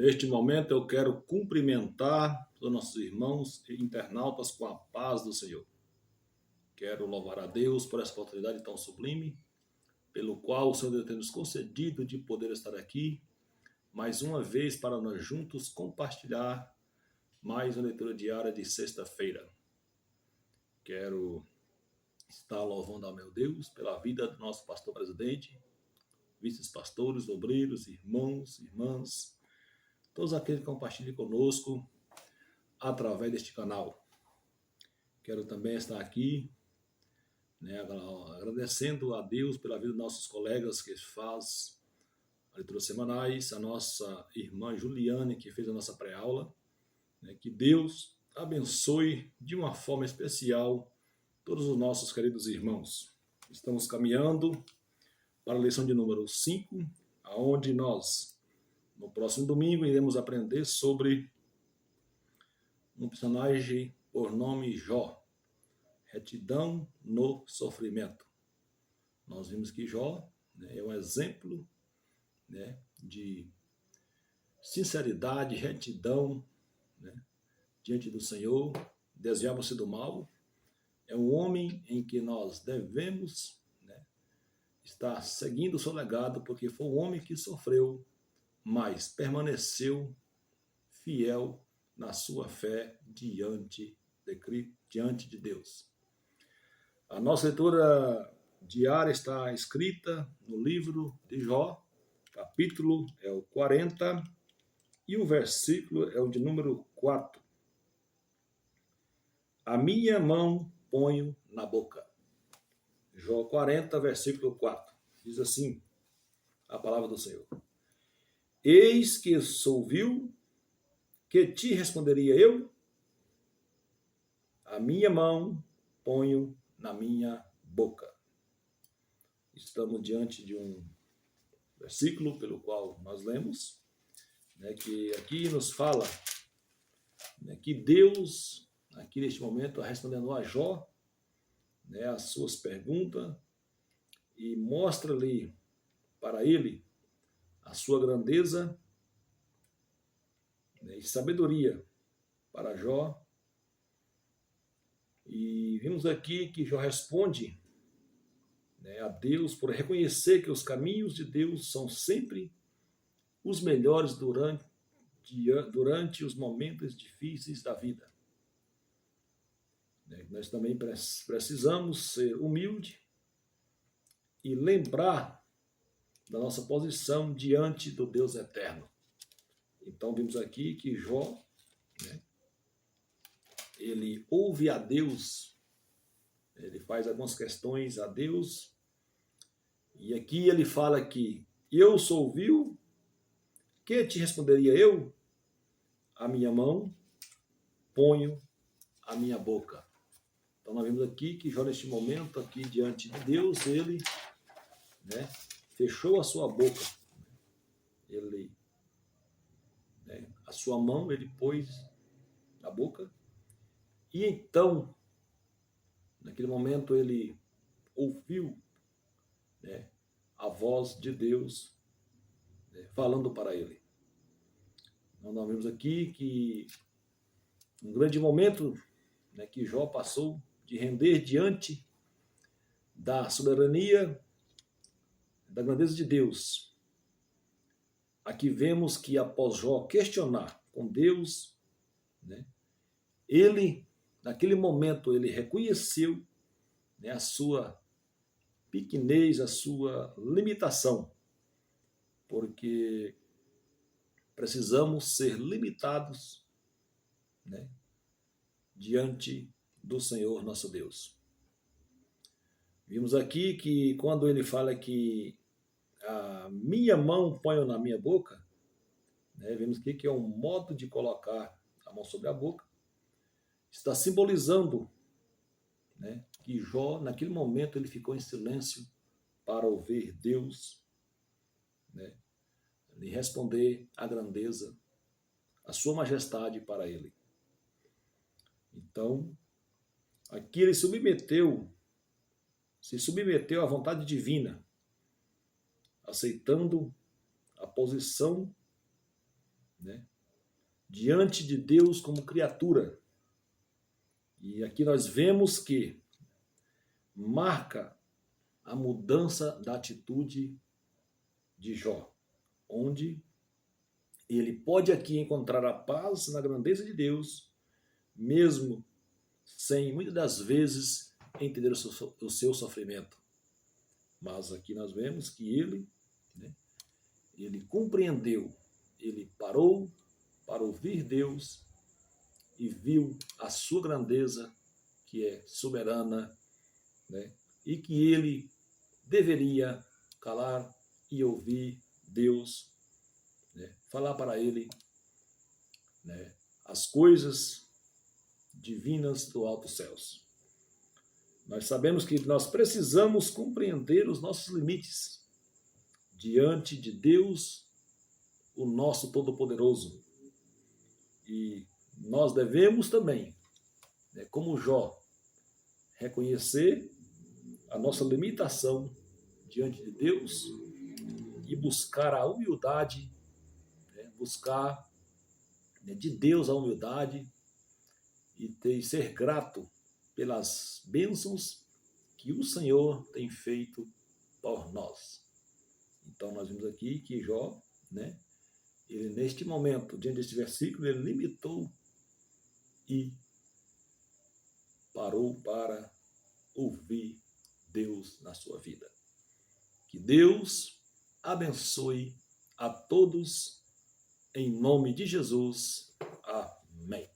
Neste momento eu quero cumprimentar os nossos irmãos e internautas com a paz do Senhor. Quero louvar a Deus por essa oportunidade tão sublime, pelo qual o Senhor tem nos concedido de poder estar aqui, mais uma vez para nós juntos compartilhar mais uma leitura diária de sexta-feira. Quero estar louvando ao meu Deus pela vida do nosso pastor presidente, vice-pastores, obreiros, irmãos, irmãs, todos aqueles que compartilham conosco através deste canal. Quero também estar aqui, agradecendo a Deus pela vida dos nossos colegas que faz a leitura semanais, a nossa irmã Juliane, que fez a nossa pré-aula. Que Deus abençoe de uma forma especial todos os nossos queridos irmãos. Estamos caminhando para a lição de número 5, onde nós, no próximo domingo, iremos aprender sobre um personagem por nome Jó, retidão no sofrimento. Nós vimos que Jó é um exemplo de sinceridade, retidão diante do Senhor, desviava-se do mal. É um homem em que nós devemos estar seguindo o seu legado, porque foi um homem que sofreu, mas permaneceu fiel na sua fé diante de Deus. A nossa leitura diária está escrita no livro de Jó, capítulo é o 40 e o versículo é o de número 4. A minha mão ponho na boca. Jó 40, versículo 4. Diz assim a palavra do Senhor. Eis que sou vil, que te responderia eu? A minha mão ponho na minha boca. Estamos diante de um versículo pelo qual nós lemos, que aqui nos fala que Deus, aqui neste momento, respondendo a Jó, as suas perguntas, e mostra-lhe para ele a sua grandeza e sabedoria para Jó. E vimos aqui que Jó responde a Deus por reconhecer que os caminhos de Deus são sempre os melhores durante os momentos difíceis da vida. Nós também precisamos ser humildes e lembrar da nossa posição diante do Deus eterno. Então vimos aqui que Jó, ele ouve a Deus, ele faz algumas questões a Deus, e aqui ele fala que eu sou vil, que te responderia eu? A minha mão ponho a minha boca. Então nós vemos aqui que Jó, neste momento, aqui diante de Deus, ele fechou a sua boca. Ele, a sua mão ele pôs na boca. E então, naquele momento, ele ouviu a voz de Deus falando para ele. Então, nós vemos aqui que um grande momento que Jó passou de render diante da soberania, da grandeza de Deus. Aqui vemos que após Jó questionar com Deus, ele, naquele momento, ele reconheceu a sua pequenez, a sua limitação, porque precisamos ser limitados diante do Senhor nosso Deus. Vimos aqui que quando ele fala que a minha mão ponho na minha boca, vemos aqui que é um modo de colocar a mão sobre a boca, está simbolizando que Jó, naquele momento, ele ficou em silêncio para ouvir Deus lhe responder a grandeza, a sua majestade para ele. Então, aqui ele se submeteu à vontade divina, aceitando a posição né, diante de Deus como criatura. E aqui nós vemos que marca a mudança da atitude de Jó, onde ele pode aqui encontrar a paz na grandeza de Deus, mesmo sem, muitas das vezes, entender o seu sofrimento. Mas aqui nós vemos que ele, né, ele compreendeu, ele parou para ouvir Deus e viu a sua grandeza, que é soberana, né, e que ele deveria calar e ouvir Deus, né, falar para ele, né, as coisas divinas do alto céus. Nós sabemos que nós precisamos compreender os nossos limites diante de Deus, o nosso Todo-Poderoso. E nós devemos também, né, como Jó, reconhecer a nossa limitação diante de Deus e buscar a humildade, né, buscar, né, de Deus a humildade e ser grato pelas bênçãos que o Senhor tem feito por nós. Então nós vimos aqui que Jó, né, ele neste momento, diante deste versículo, ele limitou e parou para ouvir Deus na sua vida. Que Deus abençoe a todos, em nome de Jesus. Amém.